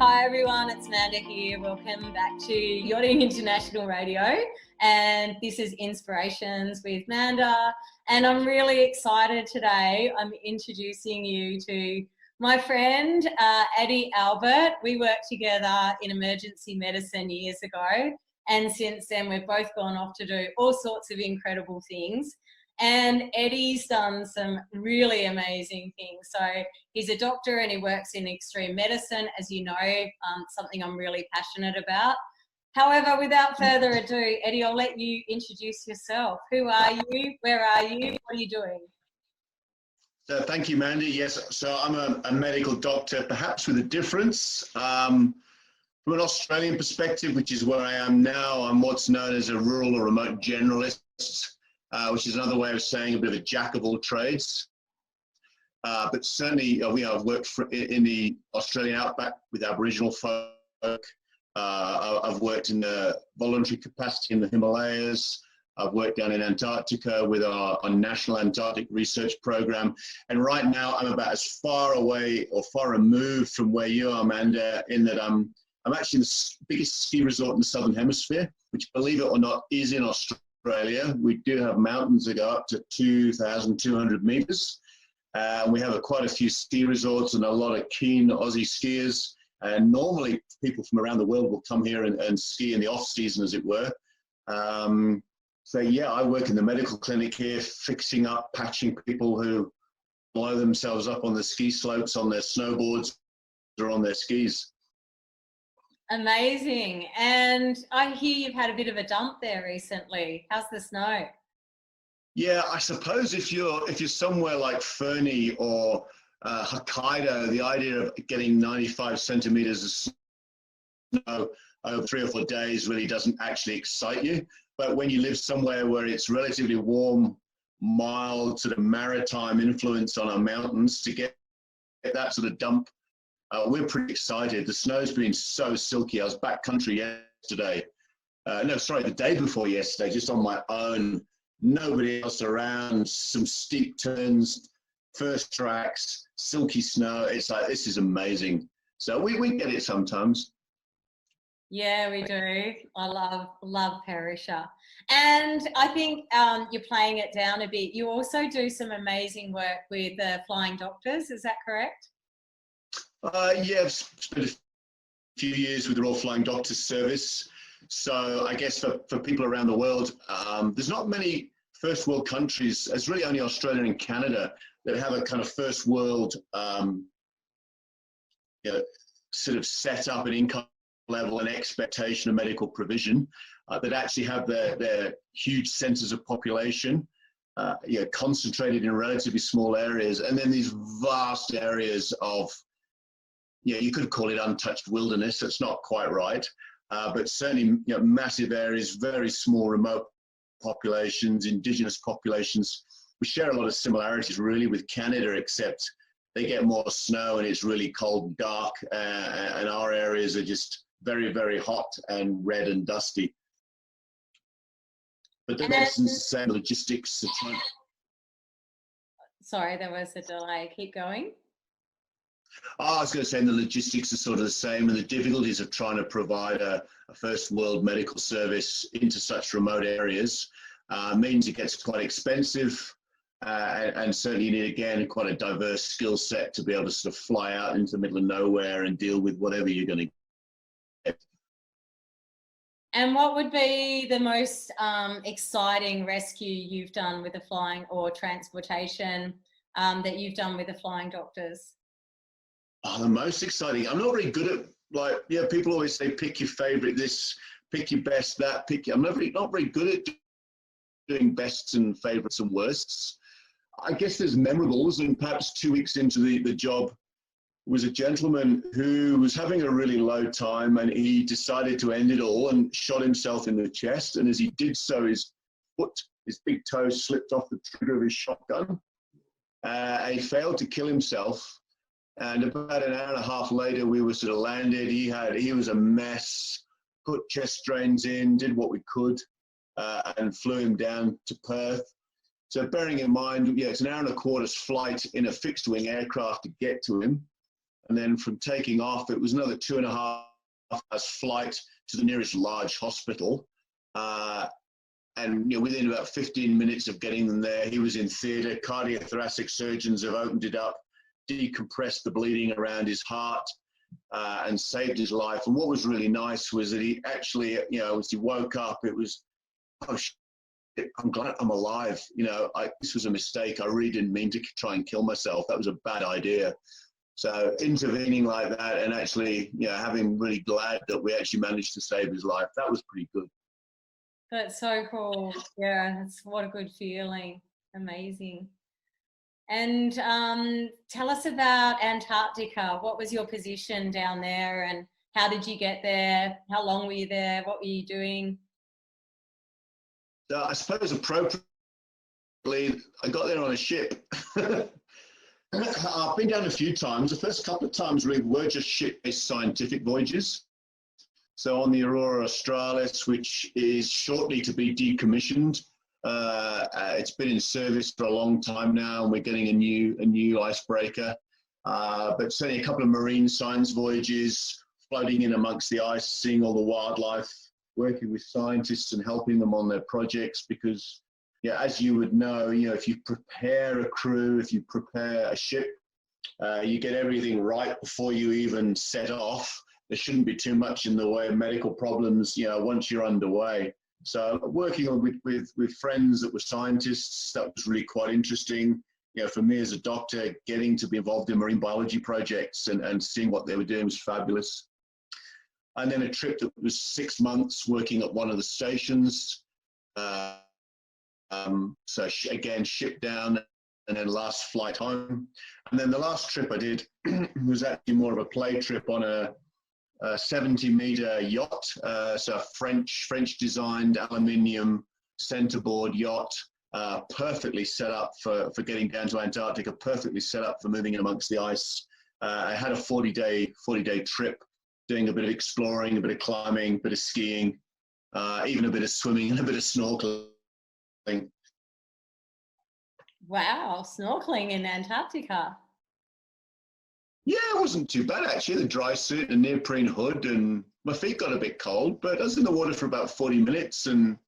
Hi everyone, it's Manda here. Welcome back to Yachting International Radio, and this is Inspirations with Manda, and I'm really excited today. I'm introducing you to my friend Eddie Albert. We worked together in emergency medicine years ago, and since then we've both gone off to do all sorts of incredible things. And Eddie's done some really amazing things. So he's a doctor and he works in extreme medicine, as you know, something I'm really passionate about. However, without further ado, Eddie, I'll let you introduce yourself. Who are you? Where are you? What are you doing? Thank you, Mandy. Yes, so I'm a medical doctor, perhaps with a difference. From an Australian perspective, which is where I am now, I'm what's known as a rural or remote generalist. Which is another way of saying a bit of a jack of all trades. But certainly, I've worked in the Australian outback with Aboriginal folk. I've worked in the voluntary capacity in the Himalayas. I've worked down in Antarctica with our National Antarctic Research Program. And right now, I'm about as far away or far removed from where you are, Amanda, in that I'm actually in the biggest ski resort in the Southern Hemisphere, which, believe it or not, is in Australia. We do have mountains that go up to 2,200 meters. We have quite a few ski resorts and a lot of keen Aussie skiers. And normally people from around the world will come here and ski in the off season, as it were. So yeah, I work in the medical clinic here, fixing up, patching people who blow themselves up on the ski slopes, on their snowboards, or on their skis. Amazing. And I hear you've had a bit of a dump there recently. How's the snow? Yeah, I suppose if you're somewhere like Fernie or Hokkaido, the idea of getting 95 centimeters of snow over 3 or 4 days really doesn't actually excite you. But when you live somewhere where it's relatively warm, mild, sort of maritime influence on our mountains, to get that sort of dump, we're pretty excited. The snow's been so silky. I was backcountry yesterday. The day before yesterday, just on my own. Nobody else around, some steep turns, first tracks, silky snow. It's like, this is amazing. So we get it sometimes. Yeah, we do. I love Perisher. And I think you're playing it down a bit. You also do some amazing work with the Flying Doctors. Is that correct? Yeah, I've spent a few years with the Royal Flying Doctors Service. So I guess for people around the world, there's not many first world countries. It's really only Australia and Canada that have a kind of first world sort of set up an income level and expectation of medical provision that actually have their huge centres of population concentrated in relatively small areas, and then these vast areas of, you could call it untouched wilderness. It's not quite right, but certainly massive areas, very small remote populations, indigenous populations. We share a lot of similarities really with Canada, except they get more snow and it's really cold and dark, and our areas are just very, very hot and red and dusty. But the medicine's the same, logistics. Sorry, there was a delay. Keep going. I was going to say the logistics are sort of the same, and the difficulties of trying to provide a first world medical service into such remote areas means it gets quite expensive, and certainly you need, again, quite a diverse skill set to be able to sort of fly out into the middle of nowhere and deal with whatever you're going to get. And what would be the most exciting rescue you've done with the flying or transportation that you've done with the Flying Doctors? Oh, the most exciting. I'm not very good at, people always say, pick your favorite this, pick your best that, I'm not very good at doing bests and favorites and worsts. I guess there's memorables, and perhaps 2 weeks into the job was a gentleman who was having a really low time, and he decided to end it all and shot himself in the chest. And as he did so, his big toe slipped off the trigger of his shotgun. And he failed to kill himself. And about an hour and a half later, we were sort of landed. He was a mess, put chest drains in, did what we could, and flew him down to Perth. So bearing in mind, it's an hour and a quarter's flight in a fixed wing aircraft to get to him. And then from taking off, it was another 2.5 hours flight to the nearest large hospital. And within about 15 minutes of getting them there, he was in theatre. Cardiothoracic surgeons have opened it up, decompressed the bleeding around his heart, and saved his life. And what was really nice was that he actually, as he woke up, it was, oh, shit, I'm glad I'm alive. This was a mistake. I really didn't mean to try and kill myself. That was a bad idea. So intervening like that and actually, having really glad that we actually managed to save his life, that was pretty good. That's so cool. Yeah, what a good feeling. Amazing. And tell us about Antarctica. What was your position down there and how did you get there? How long were you there? What were you doing? I suppose appropriately, I got there on a ship. I've been down a few times. The first couple of times we were just ship-based scientific voyages. So on the Aurora Australis, which is shortly to be decommissioned, it's been in service for a long time now, and we're getting a new icebreaker. But certainly a couple of marine science voyages, floating in amongst the ice, seeing all the wildlife, working with scientists and helping them on their projects. Because, as you would know, if you prepare a crew, if you prepare a ship, you get everything right before you even set off. There shouldn't be too much in the way of medical problems, once you're underway. So working with friends that were scientists, that was really quite interesting. For me as a doctor, getting to be involved in marine biology projects and seeing what they were doing was fabulous. And then a trip that was 6 months working at one of the stations. So again, ship down and then last flight home. And then the last trip I did was actually more of a play trip on a 70-meter yacht, so a French designed aluminium centerboard yacht, perfectly set up for getting down to Antarctica, perfectly set up for moving amongst the ice. I had a 40-day trip, doing a bit of exploring, a bit of climbing, a bit of skiing, even a bit of swimming and a bit of snorkeling. Wow, snorkeling in Antarctica. Yeah, it wasn't too bad actually. The dry suit and neoprene hood, and my feet got a bit cold, but I was in the water for about 40 minutes, and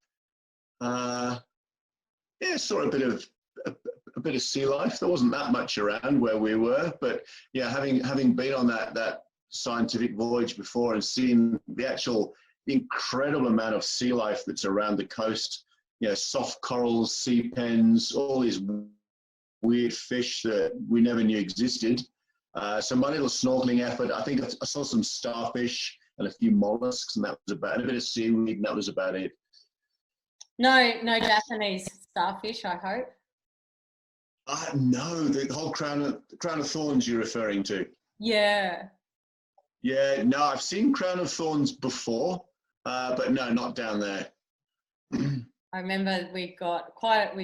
saw a bit of sea life. There wasn't that much around where we were, but having been on that scientific voyage before and seeing the actual incredible amount of sea life that's around the coast, soft corals, sea pens, all these weird fish that we never knew existed. So my little snorkeling effort, I think I saw some starfish and a few mollusks, and that was about it. A bit of seaweed, and that was about it. No Japanese starfish, I hope. No, the whole crown of thorns you're referring to. Yeah. Yeah, no, I've seen crown of thorns before, but no, not down there. I remember we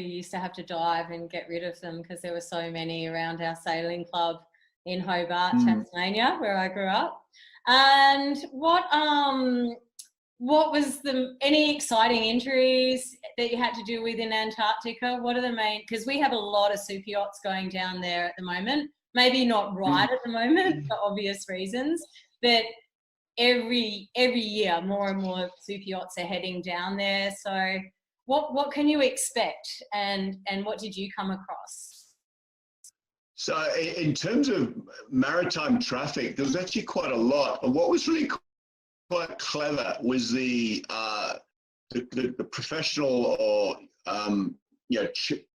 used to have to dive and get rid of them because there were so many around our sailing club in Hobart, Tasmania, where I grew up. And what was any exciting injuries that you had to deal with in Antarctica? What are the main, because we have a lot of super yachts going down there at the moment, maybe not right at the moment for obvious reasons, but every year more and more super yachts are heading down there. So what can you expect, and what did you come across? So in terms of maritime traffic, there was actually quite a lot. And what was really quite clever was the professional or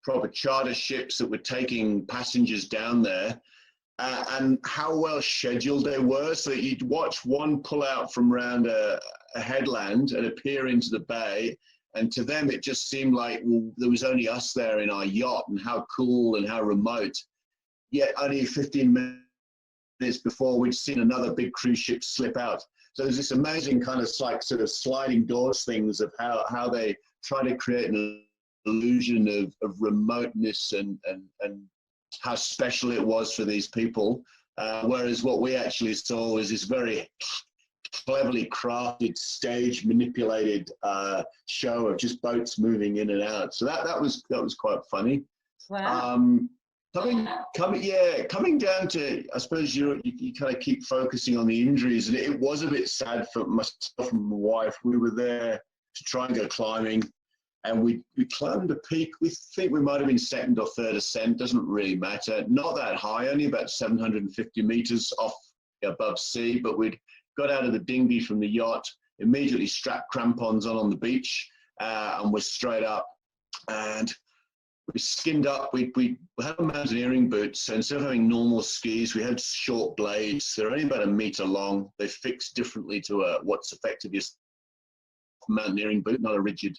proper charter ships that were taking passengers down there, and how well scheduled they were. So that you'd watch one pull out from around a headland and appear into the bay, and to them it just seemed like, well, there was only us there in our yacht, and how cool and how remote. Yet only 15 minutes before, we'd seen another big cruise ship slip out. So there's this amazing kind of sort of sliding doors things of how they try to create an illusion of remoteness and how special it was for these people. Whereas what we actually saw was this very cleverly crafted, stage manipulated show of just boats moving in and out. So that was quite funny. Wow. Coming down to, I suppose you kind of keep focusing on the injuries, and it was a bit sad for myself and my wife. We were there to try and go climbing, and we climbed a peak. We think we might have been second or third ascent, doesn't really matter. Not that high, only about 750 meters off above sea, but we'd got out of the dinghy from the yacht, immediately strapped crampons on the beach, and was straight up. And we skinned up. We had mountaineering boots, so instead of having normal skis, we had short blades. They're only about 1 meter long. They fix differently to what's effectively a mountaineering boot, not a rigid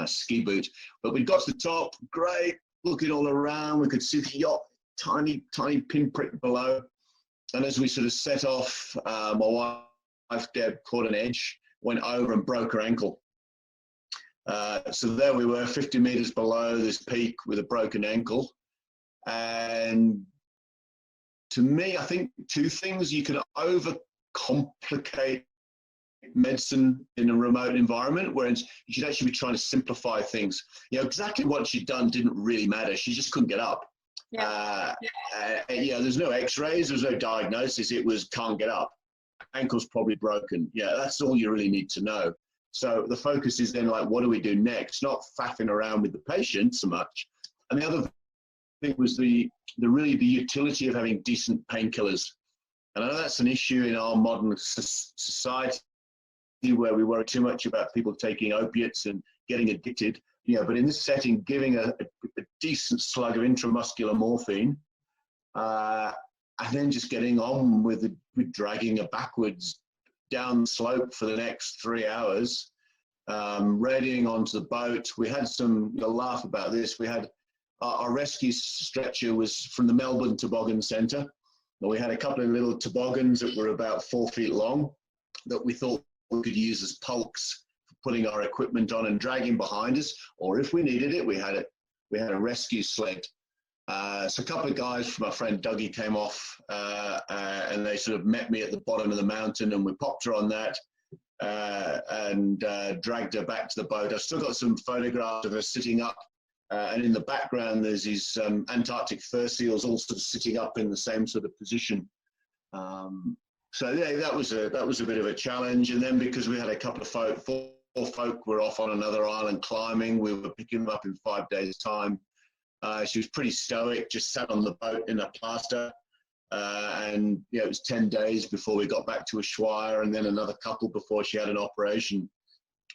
ski boot. But we got to the top, great, looking all around. We could see the yacht, tiny pinprick below. And as we sort of set off, my wife, Deb, caught an edge, went over and broke her ankle. So there we were, 50 meters below this peak with a broken ankle. And to me, I think two things: you can overcomplicate medicine in a remote environment, whereas you should actually be trying to simplify things. You know, exactly what she'd done didn't really matter. She just couldn't get up. There's no x-rays, there's no diagnosis. It was can't get up. Ankle's probably broken. Yeah, that's all you really need to know. So the focus is then like, what do we do next? Not faffing around with the patient so much. And the other thing was the utility of having decent painkillers. And I know that's an issue in our modern society, where we worry too much about people taking opiates and getting addicted. But in this setting, giving a decent slug of intramuscular morphine, and then just getting on with dragging her backwards down the slope for the next 3 hours, readying onto the boat. We had you'll laugh about this, we had our rescue stretcher was from the Melbourne Toboggan Centre. We had a couple of little toboggans that were about 4 feet long that we thought we could use as pulks for putting our equipment on and dragging behind us, or if we needed it, we had a rescue sled. So a couple of guys from our friend Dougie came off, and they sort of met me at the bottom of the mountain, and we popped her on that and dragged her back to the boat. I've still got some photographs of her sitting up, and in the background there's these Antarctic fur seals all sort of sitting up in the same sort of position. So yeah, that was a bit of a challenge. And then because we had a couple of four folk were off on another island climbing, we were picking them up in 5 days' time. She was pretty stoic, just sat on the boat in a plaster. And it was 10 days before we got back to Ushuaia, and then another couple before she had an operation.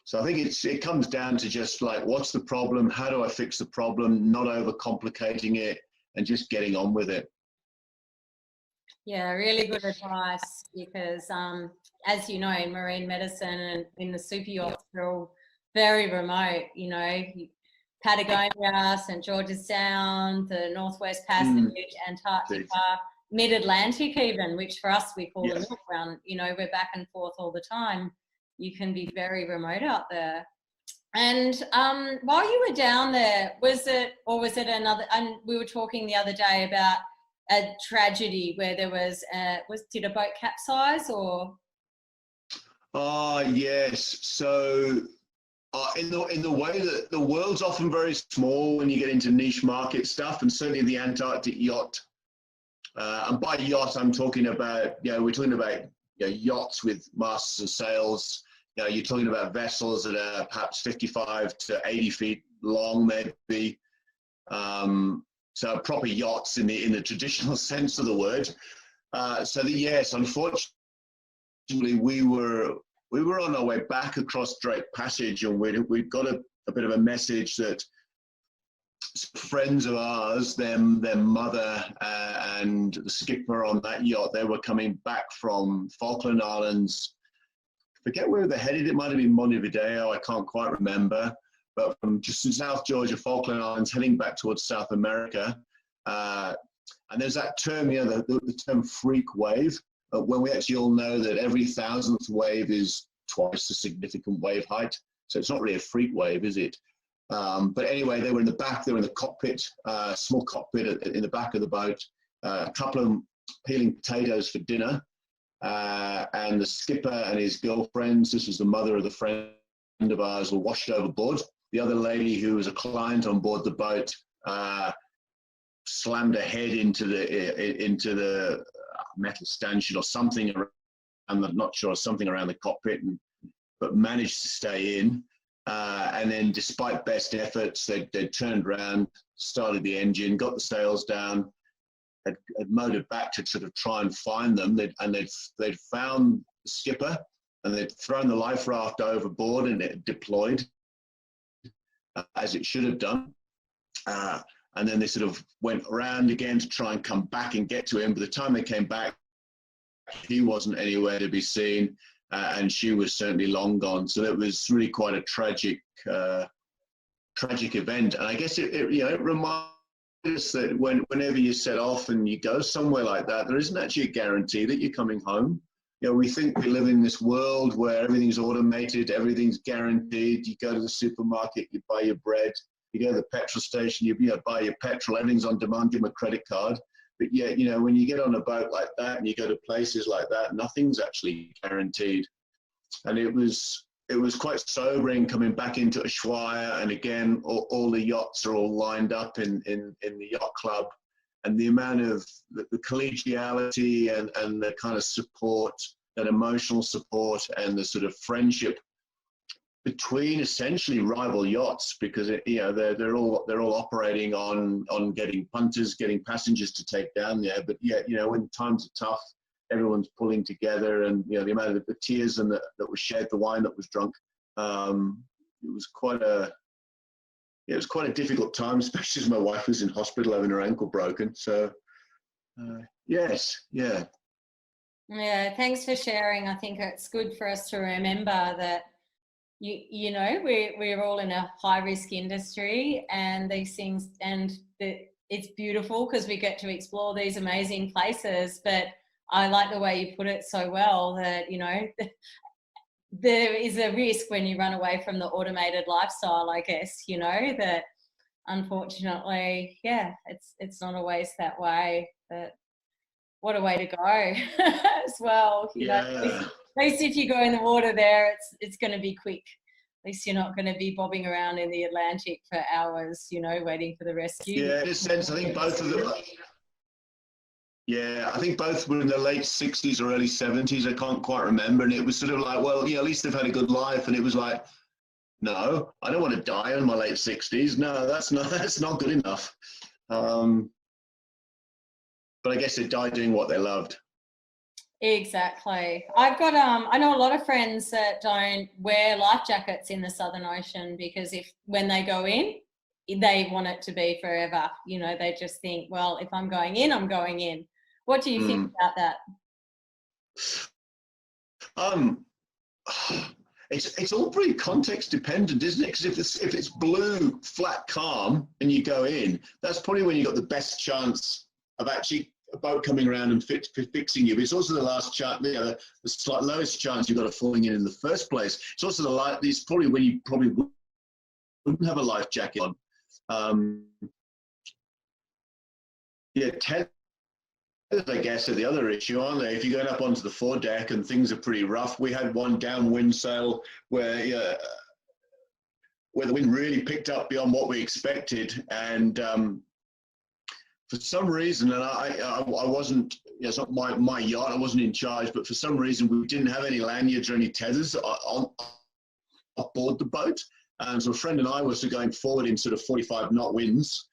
So I think it comes down to just like, what's the problem? How do I fix the problem? Not overcomplicating it and just getting on with it. Yeah, really good advice, because as you know, in marine medicine and in the super yachts, they're all very remote, Patagonia, St. George's Sound, the Northwest Passage, Antarctica, Mid-Atlantic even, which for us we call the Milk Run. We're back and forth all the time. You can be very remote out there. And while you were down there, was it another, and we were talking the other day about a tragedy where there did a boat capsize or? Yes. So in the way that the world's often very small when you get into niche market stuff, and certainly the Antarctic yacht. And by yacht, I'm talking about, we're talking about yachts with masts and sails. You're talking about vessels that are perhaps 55 to 80 feet long, maybe. So proper yachts in the traditional sense of the word. Yes, unfortunately, we were on our way back across Drake Passage, and we'd got a bit of a message that friends of ours, their mother and the skipper on that yacht, they were coming back from Falkland Islands. Forget where they're headed. It might have been Montevideo. I can't quite remember. But from just in South Georgia, Falkland Islands, heading back towards South America. And there's that term, the term freak wave, when we actually all know that every 1,000th wave is twice the significant wave height. So it's not really a freak wave, is it? But anyway, they were in the back, they were in the cockpit, small cockpit in the back of the boat, a couple of peeling potatoes for dinner. And the skipper and his girlfriends, this was the mother of the friend of ours, were washed overboard. The other lady, who was a client on board the boat, slammed her head into the metal stanchion or something around. I'm not sure, something around the cockpit, but managed to stay in. And then, despite best efforts, they turned around, started the engine, got the sails down, had motored back to sort of try and find them. They'd found the skipper, and they'd thrown the life raft overboard, and it deployed as it should have done. And then they sort of went around again to try and come back and get to him. By the time they came back, he wasn't anywhere to be seen, and she was certainly long gone. So it was really quite a tragic event. And I guess it reminds us that whenever you set off and you go somewhere like that, there isn't actually a guarantee that you're coming home. We think we live in this world where everything's automated, everything's guaranteed. You go to the supermarket, you buy your bread. You go to the petrol station, you buy your petrol, everything's on demand, give them a credit card. But yet, when you get on a boat like that and you go to places like that, nothing's actually guaranteed. And it was quite sobering coming back into Ushuaia, and again, all the yachts are all lined up in the yacht club, and the amount of the collegiality and the kind of support, that emotional support, and the sort of friendship between essentially rival yachts, because they're all operating on getting punters, getting passengers to take down there. But yet, when times are tough, everyone's pulling together, and the amount of the tears and that was shed, the wine that was drunk, it was quite a difficult time, especially as my wife was in hospital having her ankle broken. So yes, yeah. Yeah, thanks for sharing. I think it's good for us to remember that we're all in a high risk industry, and these things, and it's beautiful because we get to explore these amazing places. But I like the way you put it so well, that there is a risk when you run away from the automated lifestyle, I guess, that unfortunately, it's not always that way. But what a way to go as well. At least if you go in the water there, it's going to be quick. At least you're not going to be bobbing around in the Atlantic for hours, waiting for the rescue. Yeah, in a sense, I think both of them. Yeah, I think both were in the late 60s or early 70s. I can't quite remember. And it was sort of like, well, at least they've had a good life. And it was like, no, I don't want to die in my late 60s. No, that's not good enough. But I guess they died doing what they loved. Exactly. I've got I know a lot of friends that don't wear life jackets in the Southern Ocean, because when they go in, they want it to be forever. They just think, well, if I'm going in, I'm going in. What do you think about that? It's all pretty context dependent, isn't it? Because if it's blue, flat, calm, and you go in, that's probably when you got the best chance of actually a boat coming around and fixing you. But it's also the last chance, the lowest chance you've got of falling in the first place. It's also it's probably when you probably wouldn't have a life jacket on. Tethers, I guess, are the other issue, aren't they? If you're going up onto the foredeck and things are pretty rough. We had one downwind sail where the wind really picked up beyond what we expected, and for some reason, and I wasn't, it's not my yacht, I wasn't in charge, but for some reason we didn't have any lanyards or any tethers on board the boat. And so a friend and I were sort of going forward in sort of 45 knot winds,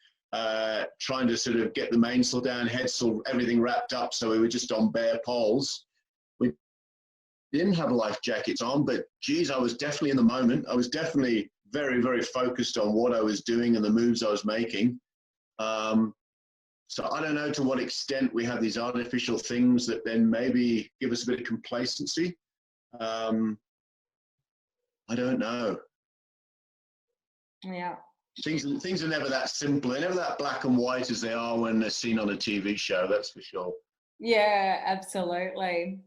trying to sort of get the mainsail down, headsail, everything wrapped up. So we were just on bare poles. We didn't have life jackets on, but geez, I was definitely in the moment. I was definitely very, very focused on what I was doing and the moves I was making. So I don't know to what extent we have these artificial things that then maybe give us a bit of complacency. I don't know. Yeah. Things are never that simple. They're never that black and white as they are when they're seen on a TV show, that's for sure. Yeah, absolutely.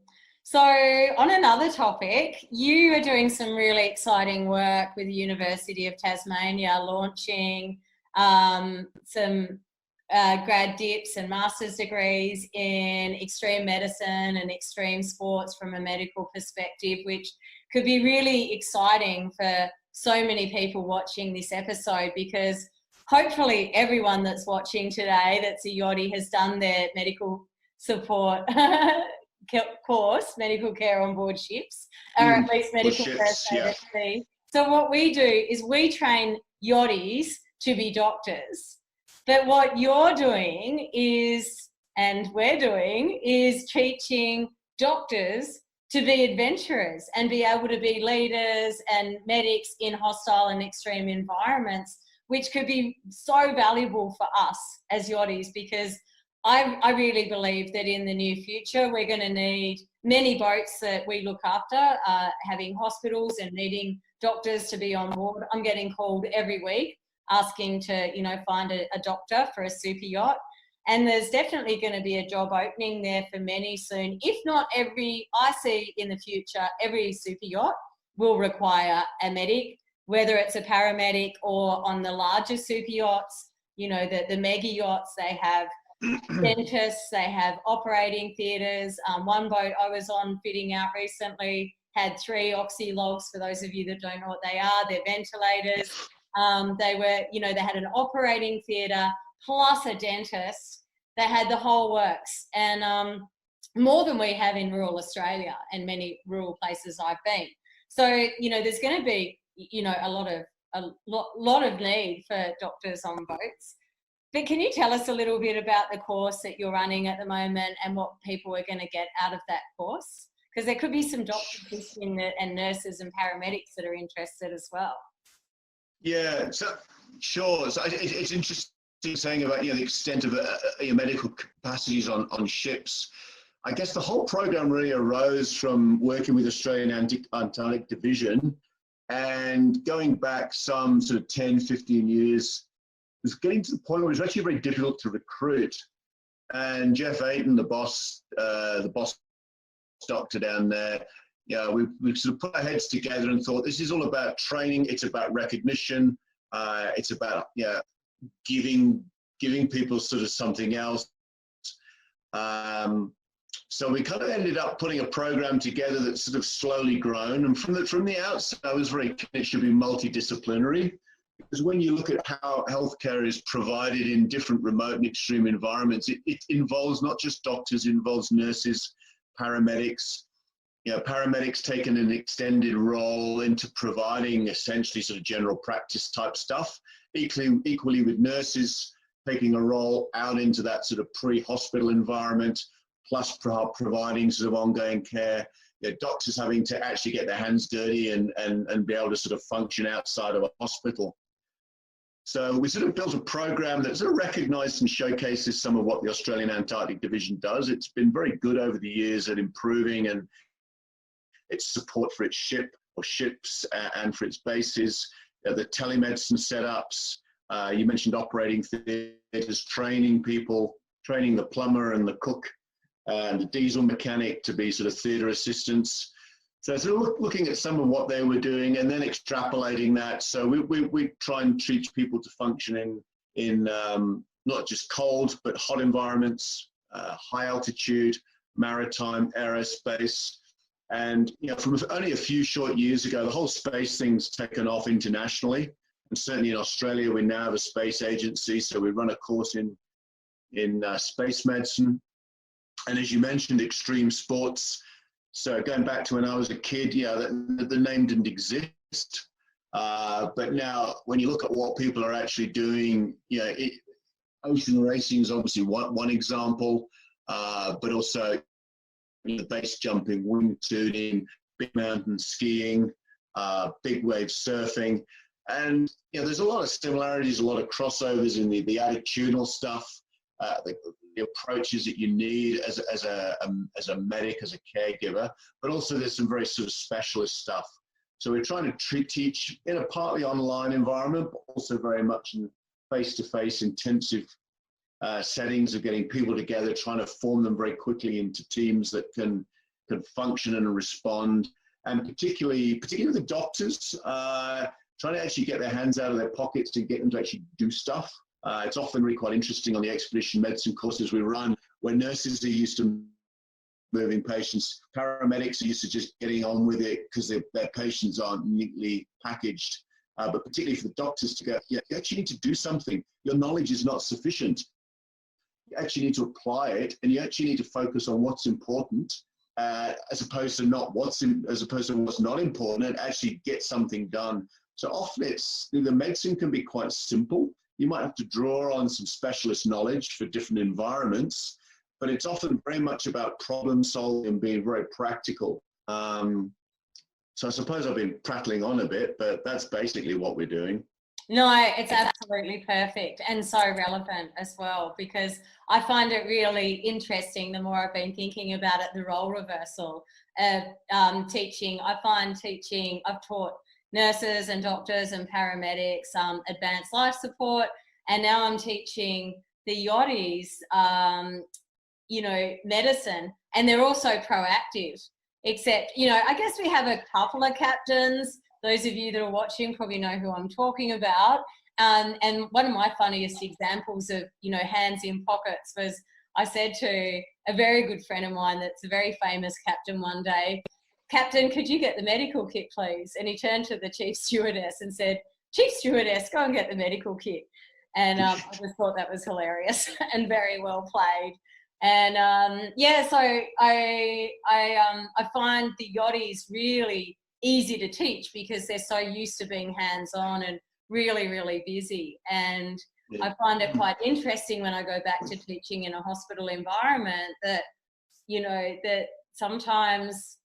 So on another topic, you are doing some really exciting work with the University of Tasmania, launching some grad dips and master's degrees in extreme medicine and extreme sports from a medical perspective, which could be really exciting for so many people watching this episode, because hopefully everyone that's watching today that's a yachty has done their medical support course, medical care on board ships, or at least medical first aid at sea. So what we do is we train yachties to be doctors. But what you're doing is, and we're doing, is teaching doctors to be adventurers and be able to be leaders and medics in hostile and extreme environments, which could be so valuable for us as yachties, because I really believe that in the near future, we're going to need many boats that we look after, having hospitals and needing doctors to be on board. I'm getting called every week asking to, you know, find a doctor for a super yacht. And there's definitely going to be a job opening there for many soon. If not every, I see in the future, every super yacht will require a medic, whether it's a paramedic or on the larger super yachts, you know, the mega yachts, they have dentists, they have operating theatres. One boat I was on fitting out recently had 3 oxy logs. For those of you that don't know what they are, they're ventilators. They were, you know, they had an operating theatre plus a dentist. They had the whole works, and more than we have in rural Australia and many rural places I've been. So, you know, there's going to be, you know, a lot of need for doctors on boats. But can you tell us a little bit about the course that you're running at the moment and what people are going to get out of that course? Because there could be some doctors and nurses and paramedics that are interested as well. Yeah, so sure. So it's interesting saying about, you know, the extent of your medical capacities on ships. I guess the whole program really arose from working with Australian Antarctic Division, and going back some sort of 10, 15 years, was getting to the point where it was actually very difficult to recruit. And Jeff Ayton, the boss doctor down there, yeah, we sort of put our heads together and thought, this is all about training. It's about recognition. It's about, yeah, giving people sort of something else. So we kind of ended up putting a program together that's sort of slowly grown. And from the outset, I was very keen it should be multidisciplinary. Because when you look at how healthcare is provided in different remote and extreme environments, it involves not just doctors, it involves nurses, paramedics. You know, paramedics taking an extended role into providing essentially sort of general practice type stuff. Equally with nurses taking a role out into that sort of pre-hospital environment, plus providing sort of ongoing care. You know, doctors having to actually get their hands dirty and be able to sort of function outside of a hospital. So we sort of built a program that sort of recognised and showcases some of what the Australian Antarctic Division does. It's been very good over the years at improving and its support for its ships and for its bases, the telemedicine setups. You mentioned operating theatres, training people, training the plumber and the cook and the diesel mechanic to be sort of theatre assistants. So looking at some of what they were doing and then extrapolating that. So we try and teach people to function in not just cold, but hot environments, high altitude, maritime, aerospace. And, you know, from only a few short years ago, the whole space thing's taken off internationally. And certainly in Australia, we now have a space agency. So we run a course in space medicine. And as you mentioned, extreme sports. So going back to when I was a kid, yeah, the name didn't exist. But now when you look at what people are actually doing, you know, ocean racing is obviously one example, but also the base jumping, wing tuning, big mountain skiing, big wave surfing. And, you know, there's a lot of similarities, a lot of crossovers in the attitudinal stuff, the approaches that you need as a medic, as a caregiver, but also there's some very sort of specialist stuff. So we're trying to teach in a partly online environment, but also very much in face-to-face intensive settings of getting people together, trying to form them very quickly into teams that can function and respond. And particularly the doctors, trying to actually get their hands out of their pockets to get them to actually do stuff. It's often really quite interesting on the expedition medicine courses we run, where nurses are used to moving patients, paramedics are used to just getting on with it because their patients aren't neatly packaged. but particularly for the doctors to go, yeah, you actually need to do something. Your knowledge is not sufficient. You actually need to apply it, and you actually need to focus on what's important, as opposed to what's not important, and actually get something done. So often the medicine can be quite simple. You might have to draw on some specialist knowledge for different environments, but it's often very much about problem solving and being very practical. So I suppose I've been prattling on a bit, but that's basically what we're doing. No, it's absolutely perfect and so relevant as well, because I find it really interesting the more I've been thinking about it, the role reversal of teaching. I find teaching, I've taught nurses and doctors and paramedics, advanced life support, and now I'm teaching the yachties, medicine, and they're also proactive. Except, I guess we have a couple of captains. Those of you that are watching probably know who I'm talking about. And one of my funniest examples of, hands in pockets was I said to a very good friend of mine that's a very famous captain one day, "Captain, could you get the medical kit, please?" And he turned to the chief stewardess and said, "Chief stewardess, go and get the medical kit." And I just thought that was hilarious and very well played. And so I find the yachties really easy to teach because they're so used to being hands-on and really, really busy. And I find it quite interesting when I go back to teaching in a hospital environment that, that sometimes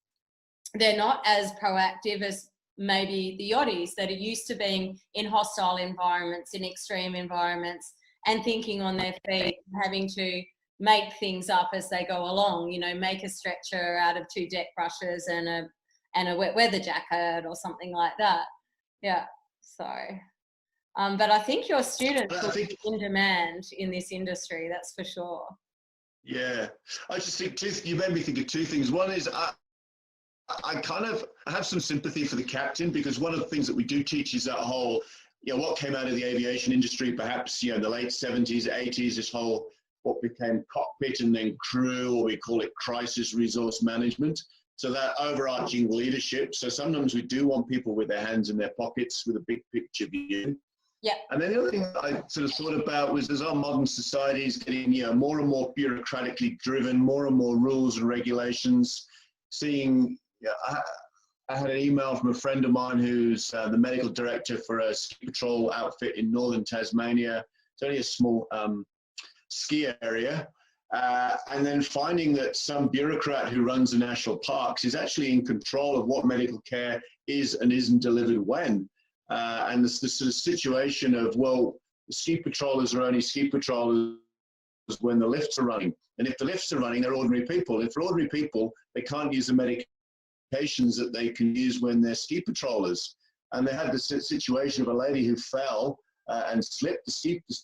they're not as proactive as maybe the yachties that are used to being in hostile environments, in extreme environments, and thinking on their feet, having to make things up as they go along, make a stretcher out of 2 deck brushes and a wet weather jacket or something like that. Yeah. So, but I think your students will be in demand in this industry, that's for sure. Yeah. I just think you made me think of 2 things. One is I have some sympathy for the captain, because one of the things that we do teach is that whole, what came out of the aviation industry, perhaps, in the late 70s, 80s, this whole, what became cockpit and then crew, or we call it crisis resource management. So that overarching leadership. So sometimes we do want people with their hands in their pockets with a big picture view. Yeah. And then the other thing I sort of thought about was, as our modern society is getting, more and more bureaucratically driven, more and more rules and regulations, seeing, I had an email from a friend of mine who's the medical director for a ski patrol outfit in northern Tasmania. It's only a small ski area, and then finding that some bureaucrat who runs the national parks is actually in control of what medical care is and isn't delivered when. And this sort of situation of, well, the ski patrollers are only ski patrollers when the lifts are running. And if the lifts are running, they're ordinary people. If they're ordinary people, they can't use the medications that they can use when they're ski patrollers. And they had this situation of a lady who fell and slipped.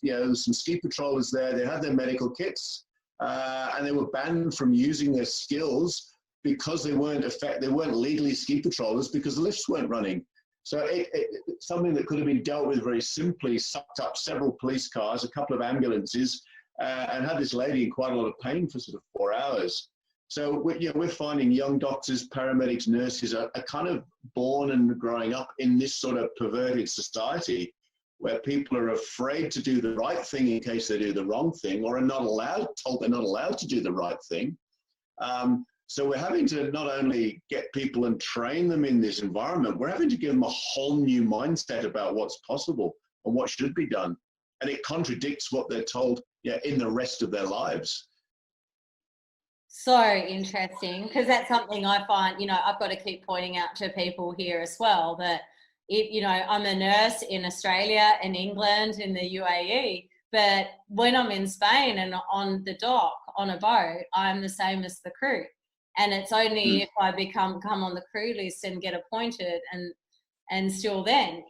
There was some ski patrollers there. They had their medical kits, and they were banned from using their skills because they weren't legally ski patrollers, because the lifts weren't running. So something that could have been dealt with very simply sucked up several police cars, a couple of ambulances, and had this lady in quite a lot of pain for sort of 4 hours. So we're finding young doctors, paramedics, nurses are kind of born and growing up in this sort of perverted society, where people are afraid to do the right thing in case they do the wrong thing, or are told they're not allowed to do the right thing. So we're having to not only get people and train them in this environment, we're having to give them a whole new mindset about what's possible and what should be done. And it contradicts what they're told in the rest of their lives. So interesting, because that's something I find, I've got to keep pointing out to people here as well, that I'm a nurse in Australia, in England, in the UAE, but when I'm in Spain and on the dock, on a boat, I'm the same as the crew. And it's only if I come on the crew list and get appointed, and still then,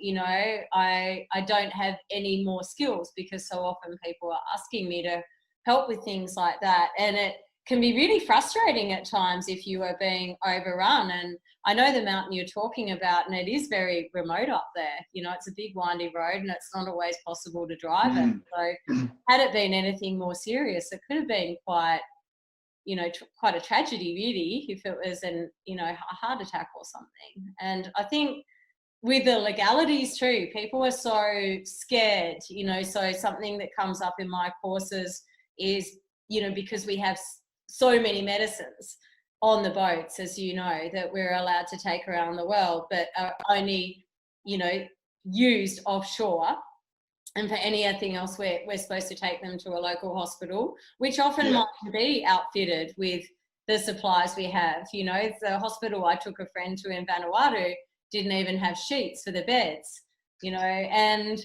I don't have any more skills, because so often people are asking me to help with things like that. And it can be really frustrating at times if you are being overrun. And I know the mountain you're talking about, and it is very remote up there. It's a big windy road, and it's not always possible to drive it. So had it been anything more serious, it could have been quite a tragedy, really, if it was a heart attack or something. And I think with the legalities too, people are so scared, you know. So something that comes up in my courses is, you know, because we have so many medicines on the boats, as you know, that we're allowed to take around the world, but are only, you know, used offshore. And for anything else, we're supposed to take them to a local hospital, which often might be outfitted with the supplies we have. You know, the hospital I took a friend to in Vanuatu didn't even have sheets for the beds, you know. And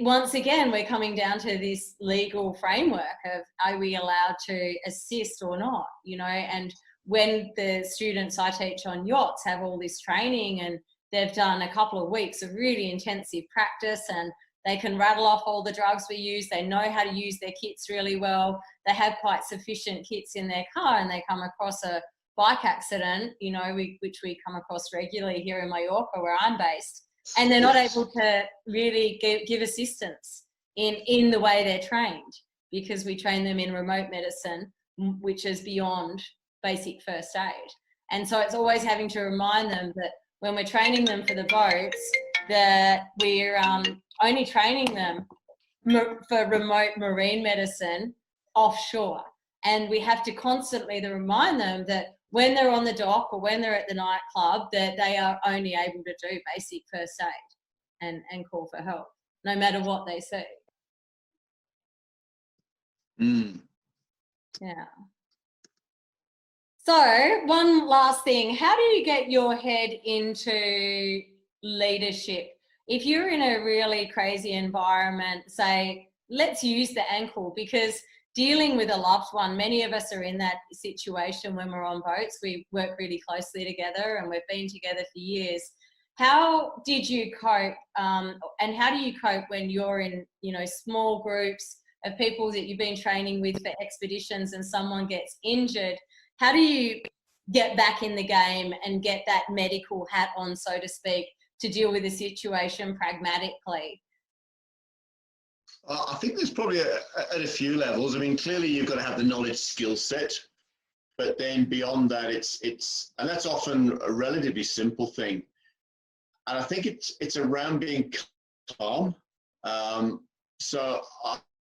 once again, we're coming down to this legal framework of, are we allowed to assist or not, you know? And when the students I teach on yachts have all this training and they've done a couple of weeks of really intensive practice and they can rattle off all the drugs we use, they know how to use their kits really well, they have quite sufficient kits in their car, and they come across a bike accident, you know, which we come across regularly here in Mallorca where I'm based, and they're not able to really give assistance in the way they're trained, because we train them in remote medicine, which is beyond basic first aid. And so it's always having to remind them that when we're training them for the boats, that we're only training them for remote marine medicine offshore. And we have to constantly remind them that when they're on the dock or when they're at the nightclub, that they are only able to do basic first aid and call for help, no matter what they see. Yeah. So one last thing, how do you get your head into leadership? If you're in a really crazy environment, say, let's use the ankle, because dealing with a loved one, many of us are in that situation when we're on boats. We work really closely together and we've been together for years. How did you cope, and how do you cope when you're in, you know, small groups of people that you've been training with for expeditions and someone gets injured? How do you get back in the game and get that medical hat on, so to speak, to deal with the situation pragmatically? I think there's probably at a few levels. I mean, clearly you've got to have the knowledge skill set, but then beyond that, it's and that's often a relatively simple thing. And I think it's around being calm. So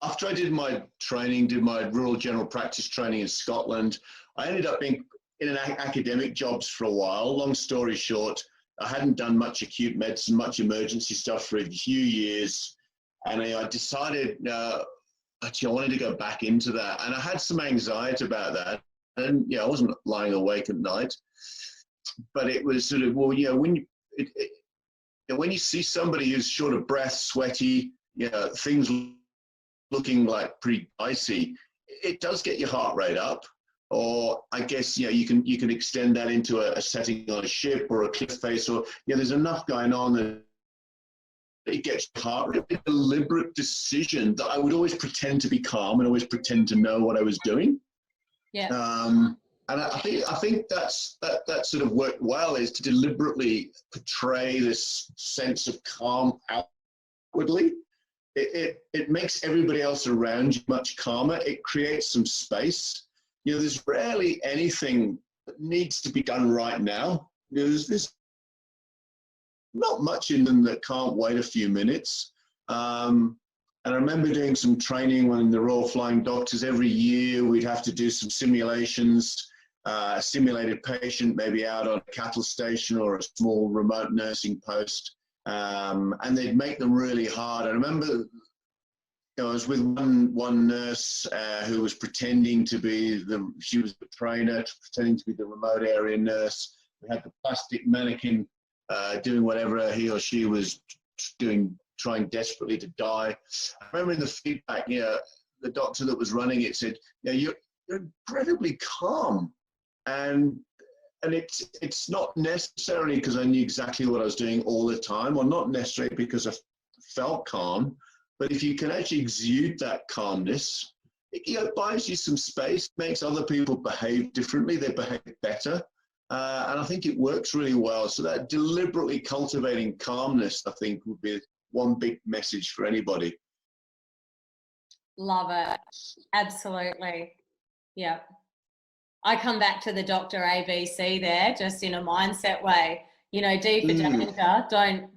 after I did my training, did my rural general practice training in Scotland, I ended up being in academic jobs for a while. Long story short, I hadn't done much acute medicine, much emergency stuff for a few years. And I decided, actually, I wanted to go back into that. And I had some anxiety about that. And, yeah, I wasn't lying awake at night. But it was sort of, well, you know, when you see somebody who's short of breath, sweaty, you know, things looking like pretty icy, it does get your heart rate up. Or I guess, you know, you can extend that into a setting on a ship or a cliff face, or, you know, there's enough going on that it gets your heart rate. A deliberate decision that I would always pretend to be calm and always pretend to know what I was doing. Yeah. And I think that sort of worked well, is to deliberately portray this sense of calm outwardly. It makes everybody else around you much calmer. It creates some space. You know, there's rarely anything that needs to be done right now. You know, there's not much in them that can't wait a few minutes. And I remember doing some training when the Royal Flying Doctors, every year we'd have to do some simulations, a simulated patient maybe out on a cattle station or a small remote nursing post, and they'd make them really hard. I remember, I was with one nurse who was pretending to be she was the trainer, pretending to be the remote area nurse. We had the plastic mannequin doing whatever he or she was doing, trying desperately to die. I remember in the feedback, you know, the doctor that was running it said, you know, you're incredibly calm. And it's not necessarily because I knew exactly what I was doing all the time, or not necessarily because I felt calm, but if you can actually exude that calmness, it, you know, buys you some space, makes other people behave differently, they behave better. And I think it works really well. So that deliberately cultivating calmness, I think, would be one big message for anybody. Love it. Absolutely. Yeah. I come back to the Dr. ABC there, just in a mindset way. You know, D for danger, don't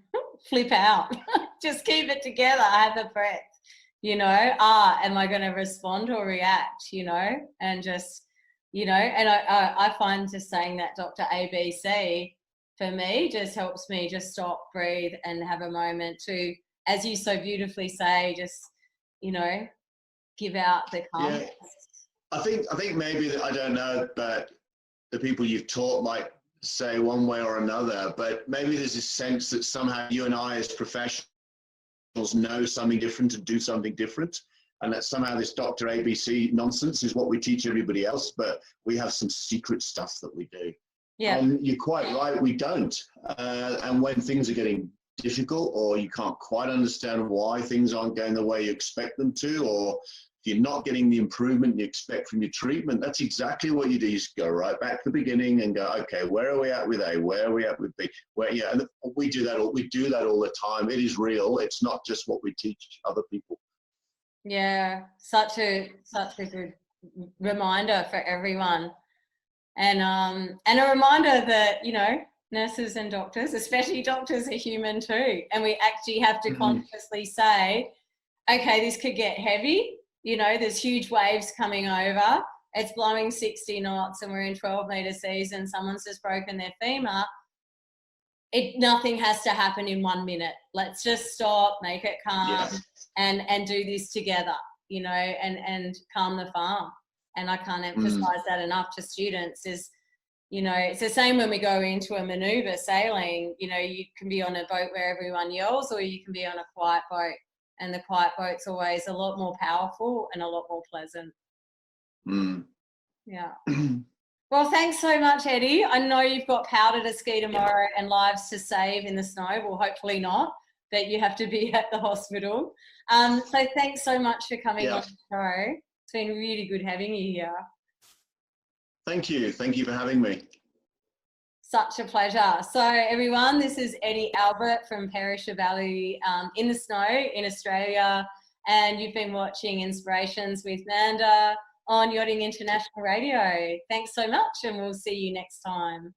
flip out. Just keep it together, have a breath. You know, am I going to respond or react, you know, and just, you know, and I find just saying that Dr. ABC for me just helps me just stop, breathe and have a moment to, as you so beautifully say, just, you know, give out the calmness. Yeah. I think maybe that, I don't know, but the people you've taught might say one way or another, but maybe there's this sense that somehow you and I as professionals know something different and do something different, and that somehow this Dr. ABC nonsense is what we teach everybody else, but we have some secret stuff that we do. Yeah. And you're quite right, we don't. And when things are getting difficult, or you can't quite understand why things aren't going the way you expect them to, or if you're not getting the improvement you expect from your treatment, that's exactly what you do. You just go right back to the beginning and go, okay, where are we at with A? Where are we at with B? Where, yeah, and we do that all the time. It is real. It's not just what we teach other people. Yeah, such a good reminder for everyone. And a reminder that, you know, nurses and doctors, especially doctors, are human too. And we actually have to consciously say, okay, this could get heavy. You know, there's huge waves coming over. It's blowing 60 knots and we're in 12-meter seas and someone's just broken their femur. Nothing has to happen in 1 minute. Let's just stop, make it calm, and do this together, you know, and calm the farm. And I can't emphasize that enough to students is, you know, it's the same when we go into a maneuver sailing. You know, you can be on a boat where everyone yells, or you can be on a quiet boat. And the quiet boat's always a lot more powerful and a lot more pleasant. Yeah. Well, thanks so much, Eddie. I know you've got powder to ski tomorrow and lives to save in the snow. Well, hopefully not, that you have to be at the hospital. So thanks so much for coming on the show. It's been really good having you here. Thank you. Thank you for having me. Such a pleasure. So everyone, this is Eddie Albert from Perisher Valley in the snow in Australia, and you've been watching Inspirations with Manda on Yachting International Radio. Thanks so much, and we'll see you next time.